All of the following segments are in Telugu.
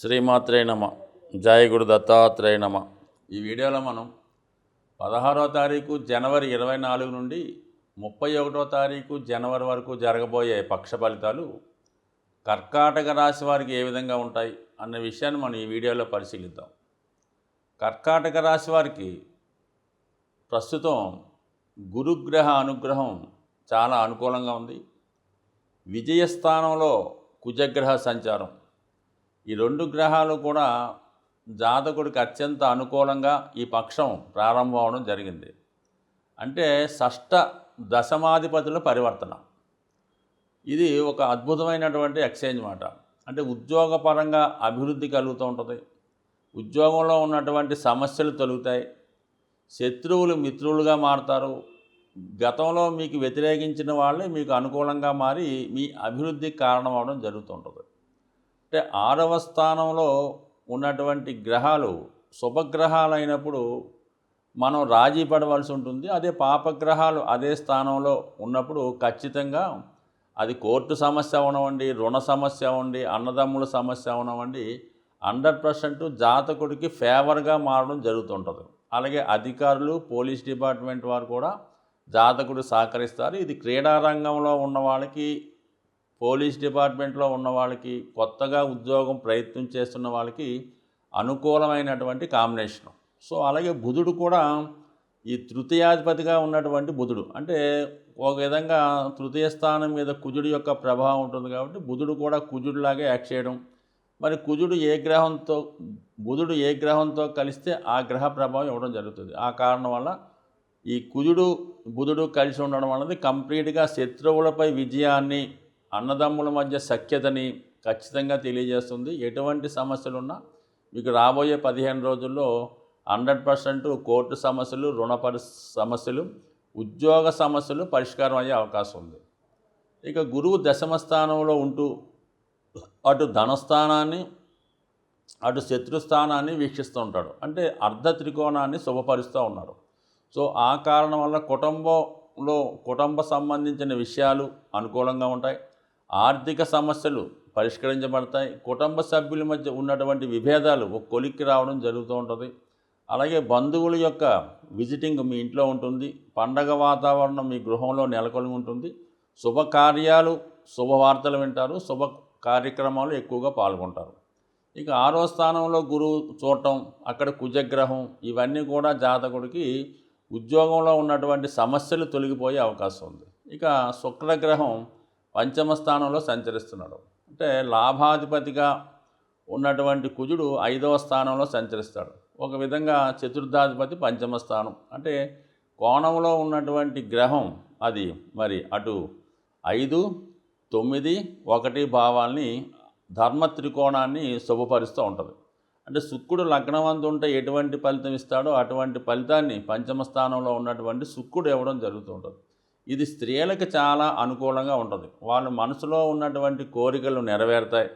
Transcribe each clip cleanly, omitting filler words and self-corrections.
శ్రీమాత్రే నమ. జయ గురు దత్తాత్రేయ నమ. ఈ వీడియోలో మనం 16వ తారీఖు జనవరి 24 నుండి 31వ తారీఖు జనవరి వరకు జరగబోయే పక్ష ఫలితాలు కర్కాటక రాశి వారికి ఏ విధంగా ఉంటాయి అన్న విషయాన్ని మనం ఈ వీడియోలో పరిశీలిద్దాం. కర్కాటక రాశి వారికి ప్రస్తుతం గురుగ్రహ అనుగ్రహం చాలా అనుకూలంగా ఉంది. విజయస్థానంలో కుజగ్రహ సంచారం, ఈ రెండు గ్రహాలు కూడా జాతకుడికి అత్యంత అనుకూలంగా ఈ పక్షం ప్రారంభం అవడం జరిగింది. అంటే షష్ఠ దశమాధిపతుల పరివర్తన. ఇది ఒక అద్భుతమైనటువంటి ఎక్స్చేంజ్ మాట. అంటే ఉద్యోగపరంగా అభివృద్ధి కలుగుతూ ఉంటుంది. ఉద్యోగంలో ఉన్నటువంటి సమస్యలు తొలుగుతాయి. శత్రువులు మిత్రులుగా మారుతారు. గతంలో మీకు వ్యతిరేకించిన వాళ్ళే మీకు అనుకూలంగా మారి మీ అభివృద్ధికి కారణం అవడం జరుగుతుంటుంది. అంటే 6వ స్థానంలో ఉన్నటువంటి గ్రహాలు శుభగ్రహాలు అయినప్పుడు మనం రాజీ పడవలసి ఉంటుంది. అదే పాపగ్రహాలు అదే స్థానంలో ఉన్నప్పుడు ఖచ్చితంగా అది కోర్టు సమస్య అవనివ్వండి, రుణ సమస్య అవ్వండి, అన్నదమ్ముల సమస్య అవనివ్వండి, 100% జాతకుడికి ఫేవర్గా మారడం జరుగుతుంటుంది. అలాగే అధికారులు, పోలీస్ డిపార్ట్మెంట్ వారు కూడా జాతకుడు సహకరిస్తారు. ఇది క్రీడా రంగంలో ఉన్న వాళ్ళకి, పోలీస్ డిపార్ట్మెంట్లో ఉన్న వాళ్ళకి, కొత్తగా ఉద్యోగం ప్రయత్నం చేస్తున్న వాళ్ళకి అనుకూలమైనటువంటి కాంబినేషను. సో అలాగే బుధుడు కూడా ఈ తృతీయాధిపతిగా ఉన్నటువంటి బుధుడు, అంటే ఒక విధంగా తృతీయ స్థానం మీద కుజుడు యొక్క ప్రభావం ఉంటుంది కాబట్టి బుధుడు కూడా కుజుడులాగే యాక్ట్ చేయడం. మరి బుధుడు ఏ గ్రహంతో కలిస్తే ఆ గ్రహ ప్రభావం ఇవ్వడం జరుగుతుంది. ఆ కారణం వల్ల ఈ కుజుడు బుధుడు కలిసి ఉండడం అన్నది కంప్లీట్గా శత్రువులపై విజయాన్ని, అన్నదమ్ముల మధ్య సఖ్యతని ఖచ్చితంగా తెలియజేస్తుంది. ఎటువంటి సమస్యలున్నా మీకు రాబోయే 15 రోజుల్లో 100% కోర్టు సమస్యలు, రుణ సమస్యలు, ఉద్యోగ సమస్యలు పరిష్కారం అయ్యే అవకాశం ఉంది. ఇక గురువు దశమ స్థానంలో ఉంటూ అటు ధనస్థానాన్ని, అటు శత్రుస్థానాన్ని వీక్షిస్తూ ఉంటాడు. అంటే అర్ధ త్రికోణాన్ని శుభపరుస్తూ ఉన్నాడు. సో ఆ కారణం వల్ల కుటుంబ సంబంధించిన విషయాలు అనుకూలంగా ఉంటాయి. ఆర్థిక సమస్యలు పరిష్కరించబడతాయి. కుటుంబ సభ్యుల మధ్య ఉన్నటువంటి విభేదాలు ఒక కొలిక్కి రావడం జరుగుతూ ఉంటుంది. అలాగే బంధువుల యొక్క విజిటింగ్ మీ ఇంట్లో ఉంటుంది. పండగ వాతావరణం మీ గృహంలో నెలకొని ఉంటుంది. శుభకార్యాలు, శుభవార్తలు వింటారు. శుభ కార్యక్రమాలు ఎక్కువగా పాల్గొంటారు. ఇక 6వ స్థానంలో గురువు చూడటం, అక్కడ కుజగ్రహం, ఇవన్నీ కూడా జాతకుడికి ఉద్యోగంలో ఉన్నటువంటి సమస్యలు తొలగిపోయే అవకాశం ఉంది. ఇక శుక్రగ్రహం 5వ స్థానంలో సంచరిస్తున్నాడు. అంటే లాభాధిపతిగా ఉన్నటువంటి కుజుడు 5వ స్థానంలో సంచరిస్తాడు. ఒక విధంగా చతుర్థాధిపతి 5వ స్థానం. అంటే కోణంలో ఉన్నటువంటి గ్రహం అది మరి అటు 5, 9, 1 భావాల్ని, ధర్మ త్రికోణాన్ని శుభపరుస్తూ ఉంటుంది. అంటే శుక్రుడు లగ్నవంతు ఉంటే ఎటువంటి ఫలితం ఇస్తాడో అటువంటి ఫలితాన్ని 5వ స్థానంలో ఉన్నటువంటి శుక్రుడు ఇవ్వడం జరుగుతూ ఉంటుంది. ఇది స్త్రీలకు చాలా అనుకూలంగా ఉంటుంది. వాళ్ళ మనసులో ఉన్నటువంటి కోరికలు నెరవేరుతాయి.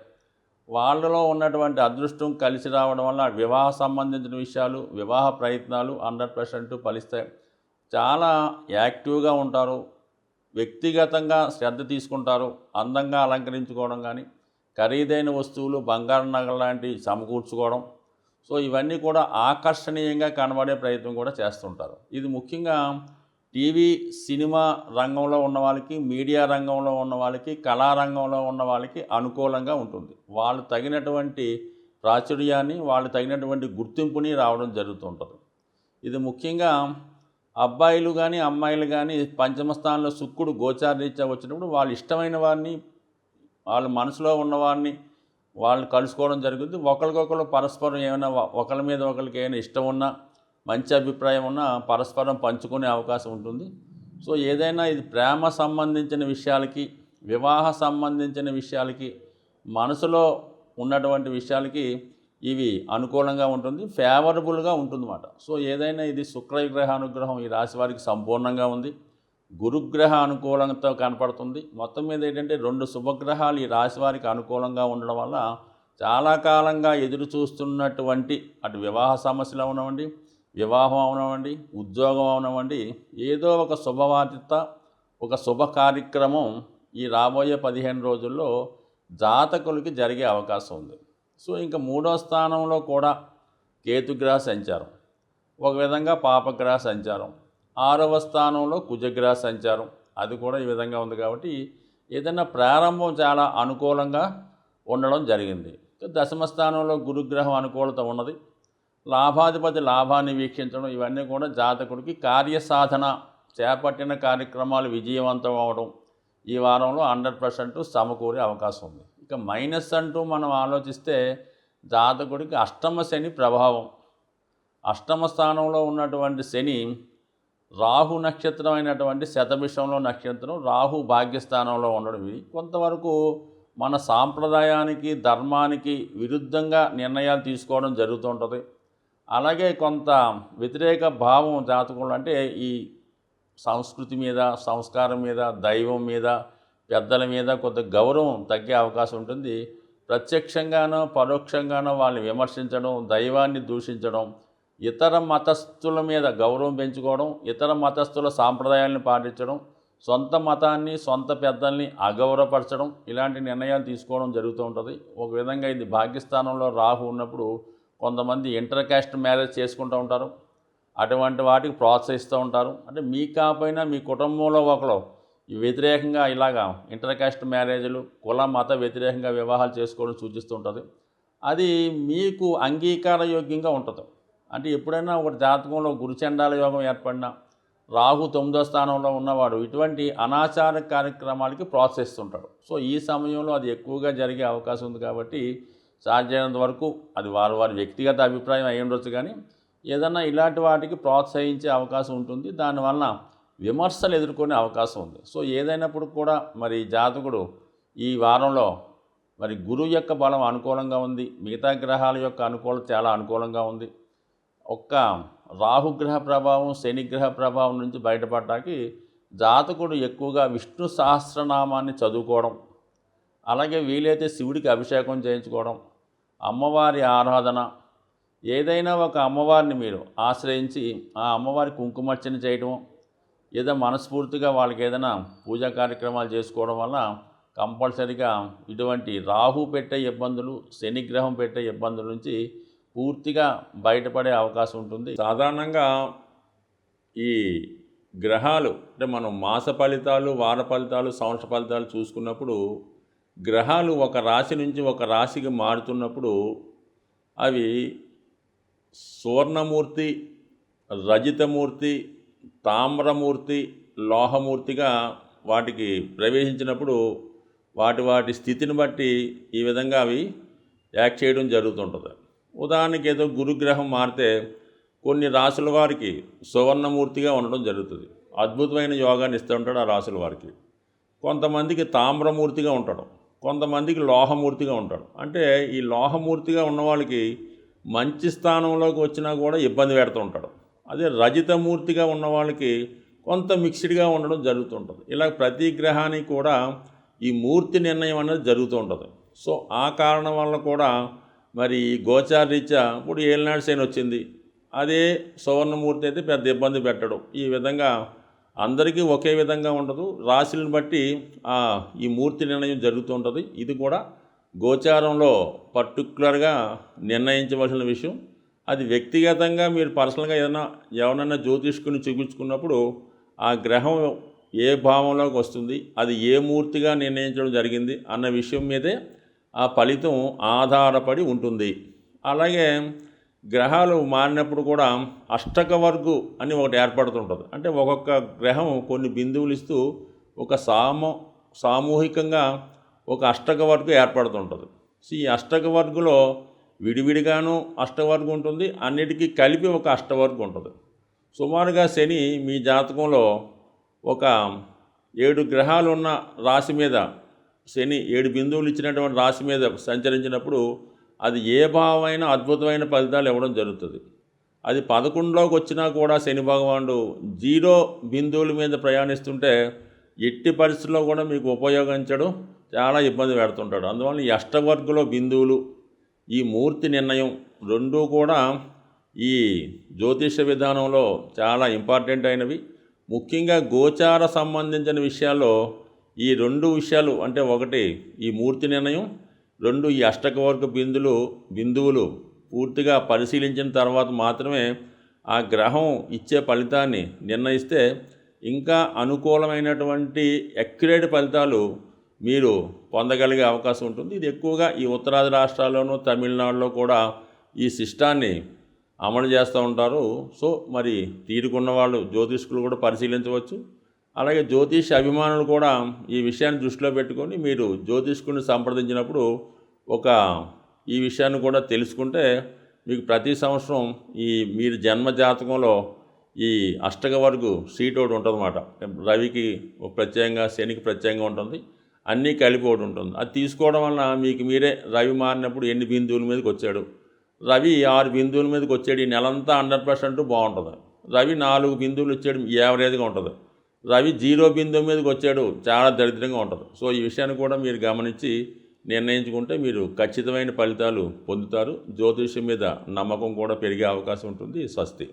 వాళ్ళలో ఉన్నటువంటి అదృష్టం కలిసి రావడం వల్ల వివాహ సంబంధించిన విషయాలు, వివాహ ప్రయత్నాలు 100% ఫలిస్తాయి. చాలా యాక్టివ్గా ఉంటారు. వ్యక్తిగతంగా శ్రద్ధ తీసుకుంటారు. అందంగా అలంకరించుకోవడం కానీ, ఖరీదైన వస్తువులు, బంగారు నగలు లాంటివి సమకూర్చుకోవడం. సో ఇవన్నీ కూడా ఆకర్షణీయంగా కనబడే ప్రయత్నం కూడా చేస్తుంటారు. ఇది ముఖ్యంగా టీవీ, సినిమా రంగంలో ఉన్న వాళ్ళకి, మీడియా రంగంలో ఉన్న వాళ్ళకి, కళారంగంలో ఉన్న వాళ్ళకి అనుకూలంగా ఉంటుంది. వాళ్ళు తగినటువంటి ప్రాచుర్యాన్ని, వాళ్ళు తగినటువంటి గుర్తింపుని రావడం జరుగుతుంటుంది. ఇది ముఖ్యంగా అబ్బాయిలు కానీ, అమ్మాయిలు కానీ 5వ స్థానంలో శుక్రుడు గోచారరీత్యా వచ్చినప్పుడు వాళ్ళు ఇష్టమైన వారిని, వాళ్ళ మనసులో ఉన్నవారిని వాళ్ళు కలుసుకోవడం జరుగుతుంది. ఒకరికొకరు పరస్పరం ఏమైనా ఒకరి మీద ఒకరికి ఏమైనా ఇష్టం ఉన్నా, మంచి అభిప్రాయం ఉన్నా పరస్పరం పంచుకునే అవకాశం ఉంటుంది. సో ఏదైనా ఇది ప్రేమ సంబంధించిన విషయాలకి, వివాహ సంబంధించిన విషయాలకి, మనసులో ఉన్నటువంటి విషయాలకి ఇవి అనుకూలంగా ఉంటుంది, ఫేవరబుల్గా ఉంటుందన్నమాట. సో ఏదైనా ఇది శుక్రగ్రహ అనుగ్రహం ఈ రాశి వారికి సంపూర్ణంగా ఉంది. గురుగ్రహ అనుకూలంతో కనపడుతుంది. మొత్తం మీద ఏంటంటే 2 శుభగ్రహాలు ఈ రాశి వారికి అనుకూలంగా ఉండడం వల్ల చాలా కాలంగా ఎదురు చూస్తున్నటువంటి అటు వివాహ సమస్యలు అవనివ్వండి, వివాహం అవనివ్వండి, ఉద్యోగం అవనివ్వండి, ఏదో ఒక శుభవార్త, ఒక శుభ కార్యక్రమం ఈ రాబోయే 15 రోజుల్లో జాతకులకి జరిగే అవకాశం ఉంది. సో ఇంకా 3వ స్థానంలో కూడా కేతుగ్రహ సంచారం, ఒక విధంగా పాపగ్రహ సంచారం. 6వ స్థానంలో కుజగ్రహ సంచారం, అది కూడా ఈ విధంగా ఉంది. కాబట్టి ఏదైనా ప్రారంభం చాలా అనుకూలంగా ఉండడం జరిగింది. దశమ స్థానంలో గురుగ్రహం అనుకూలత ఉన్నది. లాభాధిపతి లాభాన్ని వీక్షించడం, ఇవన్నీ కూడా జాతకుడికి కార్యసాధన చేపట్టిన కార్యక్రమాలు విజయవంతం అవడం ఈ వారంలో 100% సమకూరే అవకాశం ఉంది. ఇక మైనస్ అంటూ మనం ఆలోచిస్తే జాతకుడికి అష్టమ శని ప్రభావం. అష్టమ స్థానంలో ఉన్నటువంటి శని రాహు నక్షత్రం అయినటువంటి శతభిషంలో నక్షత్రం, రాహు భాగ్యస్థానంలో ఉండడం, ఇది కొంతవరకు మన సాంప్రదాయానికి ధర్మానికి విరుద్ధంగా నిర్ణయాలు తీసుకోవడం జరుగుతుంటుంది. అలాగే కొంత వ్యతిరేక భావం జాతకులు అంటే ఈ సంస్కృతి మీద, సంస్కారం మీద, దైవం మీద, పెద్దల మీద కొంత గౌరవం తగ్గే అవకాశం ఉంటుంది. ప్రత్యక్షంగానో పరోక్షంగానో వాళ్ళని విమర్శించడం, దైవాన్ని దూషించడం, ఇతర మతస్థుల మీద గౌరవం పెంచుకోవడం, ఇతర మతస్థుల సాంప్రదాయాలను పాటించడం, సొంత మతాన్ని సొంత పెద్దల్ని అగౌరవపరచడం, ఇలాంటి నిర్ణయాలు తీసుకోవడం జరుగుతూ ఉంటుంది. ఒక విధంగా ఇది భాగ్యస్థానంలో రాహు ఉన్నప్పుడు కొంతమంది ఇంటర్ కాస్ట్ మ్యారేజ్ చేసుకుంటూ ఉంటారు. అటువంటి వాటికి ప్రోత్సహిస్తూ ఉంటారు. అంటే మీ కాకపోయినా మీ కుటుంబంలో ఒకరు వ్యతిరేకంగా ఇలాగా ఇంటర్ కాస్ట్ మ్యారేజ్లు, కుల మత వ్యతిరేకంగా వివాహాలు చేసుకోవడం సూచిస్తూ ఉంటుంది. అది మీకు అంగీకారయోగ్యంగా ఉంటుంది. అంటే ఎప్పుడైనా ఒక జాతకంలో గురుచండాల యోగం ఏర్పడినా, రాహు 9వ స్థానంలో ఉన్నవాడు ఇటువంటి అనాచార కార్యక్రమాలకి ప్రోత్సహిస్తుంటాడు. సో ఈ సమయంలో అది ఎక్కువగా జరిగే అవకాశం ఉంది. కాబట్టి సాధ్యమైనంత వరకు అది వారి వారి వ్యక్తిగత అభిప్రాయం అయి ఉండొచ్చు, కానీ ఏదన్నా ఇలాంటి వాటికి ప్రోత్సహించే అవకాశం ఉంటుంది. దానివల్ల విమర్శలు ఎదుర్కొనే అవకాశం ఉంది. సో ఏదైనప్పుడు కూడా మరి జాతకుడు ఈ వారంలో మరి గురువు యొక్క బలం అనుకూలంగా ఉంది, మిగతా గ్రహాల యొక్క అనుకూలత చాలా అనుకూలంగా ఉంది. ఒక్క రాహుగ్రహ ప్రభావం, శనిగ్రహ ప్రభావం నుంచి బయటపడటానికి జాతకుడు ఎక్కువగా విష్ణు సహస్రనామాన్ని చదువుకోవడం, అలాగే వీలైతే శివుడికి అభిషేకం చేయించుకోవడం, అమ్మవారి ఆరాధన, ఏదైనా ఒక అమ్మవారిని మీరు ఆశ్రయించి ఆ అమ్మవారి కుంకుమర్చన చేయడం, ఏదో మనస్ఫూర్తిగా వాళ్ళకి ఏదైనా పూజా కార్యక్రమాలు చేసుకోవడం వల్ల కంపల్సరిగా ఇటువంటి రాహు పెట్టే ఇబ్బందులు, శనిగ్రహం పెట్టే ఇబ్బందుల నుంచి పూర్తిగా బయటపడే అవకాశం ఉంటుంది. సాధారణంగా ఈ గ్రహాలు అంటే మనం మాస ఫలితాలు, వార ఫలితాలు, సంవత్సర ఫలితాలు చూసుకున్నప్పుడు గ్రహాలు ఒక రాశి నుంచి ఒక రాశికి మారుతున్నప్పుడు అవి సువర్ణమూర్తి, రజితమూర్తి, తామ్రమూర్తి, లోహమూర్తిగా వాటికి ప్రవేశించినప్పుడు వాటి స్థితిని బట్టి ఈ విధంగా అవి యాక్ట్ చేయడం జరుగుతుంటుంది. ఉదాహరణకి ఏదో గురుగ్రహం మారితే కొన్ని రాసుల వారికి సువర్ణమూర్తిగా ఉండడం జరుగుతుంది, అద్భుతమైన యోగాన్ని ఇస్తూ ఉంటాడు ఆ రాసుల వారికి. కొంతమందికి తామ్రమూర్తిగా ఉంటాడు, కొంతమందికి లోహమూర్తిగా ఉంటాడు. అంటే ఈ లోహమూర్తిగా ఉన్న వాళ్ళకి మంచి స్థానంలోకి వచ్చినా కూడా ఇబ్బంది పెడుతూ ఉంటాడు. అదే రజితమూర్తిగా ఉన్న వాళ్ళకి కొంత మిక్స్డ్గా ఉండడం జరుగుతుంటుంది. ఇలా ప్రతి గ్రహానికి కూడా ఈ మూర్తి నిర్ణయం అనేది జరుగుతూ ఉంటుంది. సో ఆ కారణం వల్ల కూడా మరి గోచారరీత్యా ఇప్పుడు ఏలినాడు శని వచ్చింది, అదే సువర్ణమూర్తి అయితే పెద్ద ఇబ్బంది పెట్టడం. ఈ విధంగా అందరికీ ఒకే విధంగా ఉండదు, రాశులను బట్టి ఈ మూర్తి నిర్ణయం జరుగుతూ ఉంటుంది. ఇది కూడా గోచారంలో పర్టికులర్గా నిర్ణయించవలసిన విషయం. అది వ్యక్తిగతంగా మీరు పర్సనల్గా ఎవరైనా జ్యోతిష్కుని చూపించుకున్నప్పుడు ఆ గ్రహం ఏ భావంలోకి వస్తుంది, అది ఏ మూర్తిగా నిర్ణయించడం జరిగింది అన్న విషయం మీదే ఆ ఫలితం ఆధారపడి ఉంటుంది. అలాగే గ్రహాలు మారినప్పుడు కూడా అష్టకవర్గు అని ఒకటి ఏర్పడుతుంటుంది. అంటే ఒక్కొక్క గ్రహం కొన్ని బిందువులు ఇస్తూ ఒక సామూహికంగా ఒక అష్టకవర్గు ఏర్పడుతుంటుంది. సో ఈ అష్టకవర్గులో విడివిడిగాను అష్టవర్గు ఉంటుంది, అన్నిటికీ కలిపి ఒక అష్టవర్గు ఉంటుంది. సుమారుగా శని మీ జాతకంలో ఒక 7 గ్రహాలు ఉన్న రాశి మీద, శని 7 బిందువులు ఇచ్చినటువంటి రాశి మీద సంచరించినప్పుడు అది ఏ భావమైనా అద్భుతమైన ఫలితాలు ఇవ్వడం జరుగుతుంది. అది 11లోకి వచ్చినా కూడా శని భగవానుడు 0 బిందువుల మీద ప్రయాణిస్తుంటే ఎట్టి పరిస్థితుల్లో కూడా మీకు ఉపయోగించడం చాలా ఇబ్బంది పెడుతుంటాడు. అందువల్ల ఈ అష్టవర్గులో బిందువులు, ఈ మూర్తి నిర్ణయం రెండూ కూడా ఈ జ్యోతిష విధానంలో చాలా ఇంపార్టెంట్ అయినవి. ముఖ్యంగా గోచార సంబంధించిన విషయాల్లో ఈ 2 విషయాలు, అంటే ఒకటి ఈ మూర్తి నిర్ణయం, రెండు ఈ అష్టకవర్గ బిందువులు పూర్తిగా పరిశీలించిన తర్వాత మాత్రమే ఆ గ్రహం ఇచ్చే ఫలితాన్ని నిర్ణయిస్తే ఇంకా అనుకూలమైనటువంటి అక్యురేట్ ఫలితాలు మీరు పొందగలిగే అవకాశం ఉంటుంది. ఇది ఎక్కువగా ఈ ఉత్తరాది రాష్ట్రాల్లోనూ తమిళనాడులో కూడా ఈ సిస్టాన్ని అమలు చేస్తూ ఉంటారు. సో మరి తీరుకున్న వాళ్ళు జ్యోతిష్కులు కూడా పరిశీలించవచ్చు. అలాగే జ్యోతిష్ అభిమానులు కూడా ఈ విషయాన్ని దృష్టిలో పెట్టుకొని మీరు జ్యోతిష్కుని సంప్రదించినప్పుడు ఈ విషయాన్ని కూడా తెలుసుకుంటే మీకు ప్రతి సంవత్సరం మీరు జన్మ జాతకంలో ఈ అష్టకవర్గు సీట్ ఒకటి ఉంటుంది అన్నమాట. రవికి ప్రత్యేకంగా, శనికి ప్రత్యేకంగా ఉంటుంది, అన్నీ కలిపి ఒకటి ఉంటుంది. అది తీసుకోవడం వలన మీకు మీరే రవి మారినప్పుడు ఎన్ని బిందువుల మీదకి వచ్చాడు, రవి 6 బిందువుల మీదకి వచ్చాడు, ఈ నెలంతా 100% బాగుంటుంది. రవి 4 బిందువులు వచ్చాడు, యావరేజ్గా ఉంటుంది. రవి 0 బిందువు మీదకి వచ్చాడు, చాలా దరిద్రంగా ఉంటుంది. సో ఈ విషయాన్ని కూడా మీరు గమనించి నిర్ణయించుకుంటే మీరు ఖచ్చితమైన ఫలితాలు పొందుతారు. జ్యోతిష్యం మీద నమ్మకం కూడా పెరిగే అవకాశం ఉంటుంది. స్వస్తి.